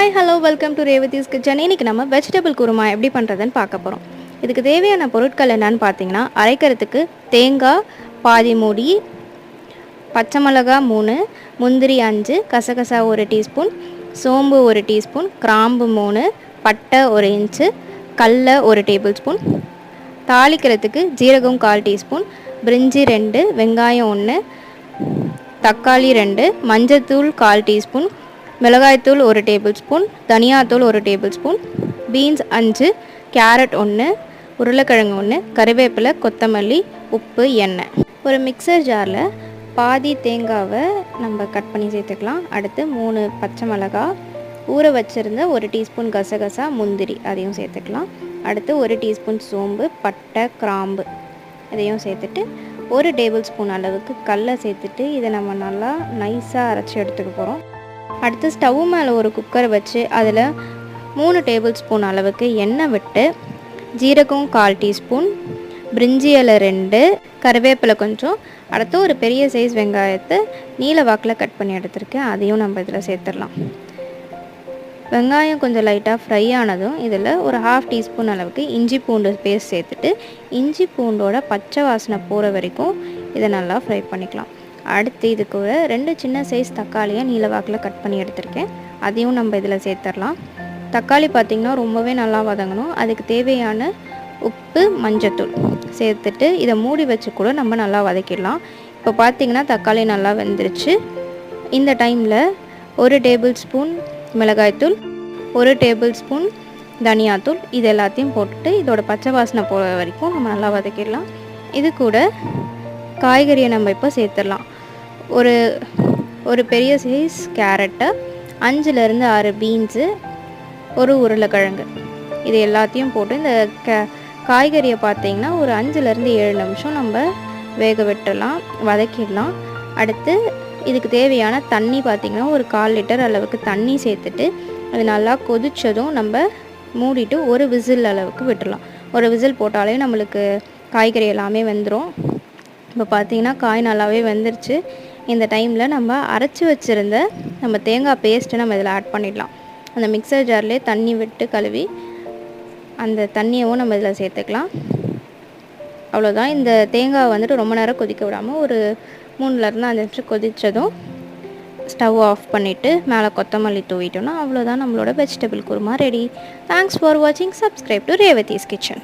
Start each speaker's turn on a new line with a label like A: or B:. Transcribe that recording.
A: Hi, hello, welcome to Revati's Kitchen. இன்னைக்கு நம்ம vegetable kurma எப்படி பண்ணுறதுன்னு பார்க்க போகிறோம். இதுக்கு தேவையான பொருட்கள் என்னன்னு பார்த்தீங்கன்னா, அரைக்கிறதுக்கு தேங்காய் பாதி மூடி, பச்சை மிளகா 3, முந்திரி 5, கசகசா 1 டீஸ்பூன், சோம்பு 1 டீஸ்பூன், கிராம்பு 3, பட்டை 1 இன்ச்சு, கடலை 1 டேபிள் ஸ்பூன், தாளிக்கிறதுக்கு ஜீரகம் 1/4 டீஸ்பூன், பிரிஞ்சி 2, வெங்காயம் 1, தக்காளி 2, மஞ்சத்தூள் 1/4 டீஸ்பூன், மிளகாய்த்தூள் 1 டேபிள் ஸ்பூன், தனியாத்தூள் 1 டேபிள் ஸ்பூன், பீன்ஸ் 5, கேரட் 1, உருளைக்கிழங்கு 1, கறிவேப்பிலை, கொத்தமல்லி, உப்பு, எண்ணெய். ஒரு மிக்சர் ஜாரில் பாதி தேங்காவை நம்ம கட் பண்ணி சேர்த்துக்கலாம். அடுத்து 3 பச்சை மிளகா, ஊற வச்சுருந்த 1 டீஸ்பூன் கசகசா, முந்திரி அதையும் சேர்த்துக்கலாம். அடுத்து 1 டீஸ்பூன் சோம்பு, பட்டை, கிராம்பு இதையும் சேர்த்துட்டு 1 டேபிள் ஸ்பூன் அளவுக்கு கடலை சேர்த்துட்டு இதை நம்ம நல்லா நைஸாக அரைச்சி எடுத்துக்க போகிறோம். அடுத்து ஸ்டவ் மேலே ஒரு குக்கரை வச்சு அதில் 3 டேபிள் ஸ்பூன் அளவுக்கு எண்ணெய் விட்டு ஜீரகம் 1/4 டீஸ்பூன், பிரிஞ்சி இலை 2, கறிவேப்பிலை கொஞ்சம், அடுத்து ஒரு பெரிய சைஸ் வெங்காயத்தை நீல வாக்கில் கட் பண்ணி எடுத்துருக்கேன். அதையும் நம்ம இதில் சேர்த்துடலாம். வெங்காயம் கொஞ்சம் லைட்டாக ஃப்ரை ஆனதும் இதில் ஒரு 1/2 டீஸ்பூன் அளவுக்கு இஞ்சி பூண்டு பேஸ்ட் சேர்த்துட்டு இஞ்சி பூண்டோட பச்சை வாசனை போகிற வரைக்கும் இதை நல்லா ஃப்ரை பண்ணிக்கலாம். அடுத்து இதுக்கு ஒரு 2 சின்ன சைஸ் தக்காளியை நீல வாக்கில் கட் பண்ணி எடுத்திருக்கேன். அதையும் நம்ம இதில் சேர்த்துடலாம். தக்காளி பார்த்திங்கன்னா ரொம்பவே நல்லா வதங்கணும். அதுக்கு தேவையான உப்பு, மஞ்சத்தூள் சேர்த்துட்டு இதை மூடி வச்சு கூட நம்ம நல்லா வதக்கிடலாம். இப்போ பார்த்திங்கன்னா தக்காளி நல்லா வெந்துருச்சு. இந்த டைமில் 1 டேபிள் ஸ்பூன் மிளகாய்த்தூள், 1 டேபிள் ஸ்பூன் தனியாத்தூள் இது எல்லாத்தையும் போட்டுட்டு இதோட பச்சை வாசனை போகிற வரைக்கும் நம்ம நல்லா வதக்கிடலாம். இது கூட காய்கறியை நம்ம இப்போ சேர்த்துடலாம். ஒரு பெரிய சைஸ் கேரட்டை, 5லேருந்து 6 பீன்ஸு, ஒரு உருளைக்கிழங்கு இது எல்லாத்தையும் போட்டு இந்த காய்கறியை பார்த்திங்கன்னா ஒரு 5லேருந்து 7 நிமிஷம் நம்ம வேக விட்டுடலாம், வதக்கிடலாம். அடுத்து இதுக்கு தேவையான தண்ணி பார்த்திங்கன்னா ஒரு 1/4 லிட்டர் அளவுக்கு தண்ணி சேர்த்துட்டு அது நல்லா கொதித்ததும் நம்ம மூடிட்டு ஒரு விசில் அளவுக்கு விட்டுடலாம். ஒரு விசில் போட்டாலே நம்மளுக்கு காய்கறி எல்லாமே வெந்துடும். இப்போ பார்த்திங்கன்னா காய் நல்லாவே வெந்துருச்சு. இந்த டைமில் நம்ம அரைச்சி வச்சுருந்த நம்ம தேங்காய் பேஸ்ட்டு நம்ம இதில் ஆட் பண்ணிடலாம். அந்த மிக்சர் ஜார்லேயே தண்ணி விட்டு கழுவி அந்த தண்ணியவும் நம்ம இதில் சேர்த்துக்கலாம். அவ்வளோதான். இந்த தேங்காய் வந்துட்டு ரொம்ப நேரம் கொதிக்க விடாமல் ஒரு 3லேருந்து 5 நிமிஷம் கொதித்ததும் ஸ்டவ் ஆஃப் பண்ணிவிட்டு மேலே கொத்தமல்லி தூவிட்டோன்னா அவ்வளோதான், நம்மளோட vegetable kurma ready. Thanks for வாட்சிங். Subscribe to Revathi's kitchen.